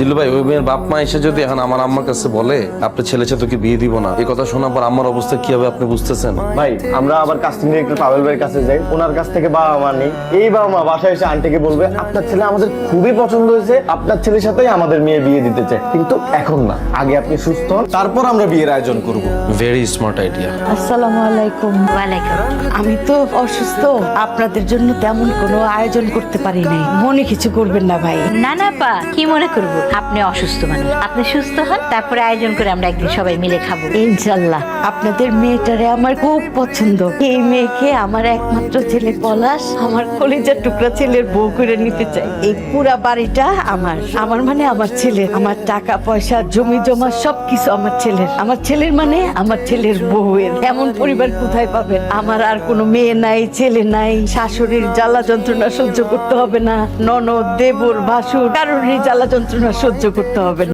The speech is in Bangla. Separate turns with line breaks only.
জিল্লু ভাই, ওই মেয়ের বাপ মা এসে যদি এখন আমার আম্মার কাছে বলে আপনার ছেলে সাথে তোকে বিয়ে দিব না, এই কথা শোনার পর আমার অবস্থা কি হবে আপনি বুঝতেছেন?
ভাই আমরা আবার কাস্টিং ডিরেক্টর পাবেল ভাইয়ের কাছে যাই, ওনার কাছ থেকে বাবা মা নেই। এই বাবা মা বাসায় এসে আন্টিকে বলবে আপনার ছেলে আমাদের খুবই পছন্দ হয়েছে, আপনার ছেলের সাথেই আমাদের মেয়ে বিয়ে দিতে চায়, কিন্তু এখন না, আগে আপনি সুস্থ হন, তারপর আমরা বিয়ের আয়োজন করব।
Very smart idea.
আসসালামু আলাইকুম।
ওয়ালাইকুম।
আমি তো অসুস্থ, আপনাদের জন্য তেমন কোনো আয়োজন করতে পারি নাই, মনে কিছু করবেন না ভাই।
না না পা, কি মনে করব, আপনি অসুস্থ মানুষ, আপনি সুস্থ হন, তারপরে আয়োজন করে আমরা একদিন সবাই মিলে খাবো।
ইনশাল্লাহ। আপনাদের মেয়েটারে আমার খুব পছন্দ, এই মেয়েকে আমার একমাত্র ছেলে পলাশ আমার কলিজার টুকরা ছেলের বউ করে নিতে চাই। এই পুরা বাড়িটা আমার, আমার মানে আমার ছেলে, আমার টাকা পয়সা জমি জমা সবকিছু আমার ছেলের, আমার ছেলের মানে আমার ছেলের বউয়ের। এমন পরিবার কোথায় পাবেন? আমার আর কোনো মেয়ে নাই, ছেলে নাই, শাশুড়ির জ্বালা যন্ত্রণা সহ্য করতে হবে না, ননদ দেবর ভাসুর কারোরই জ্বালা যন্ত্রণা সহ্য করতে হবে না।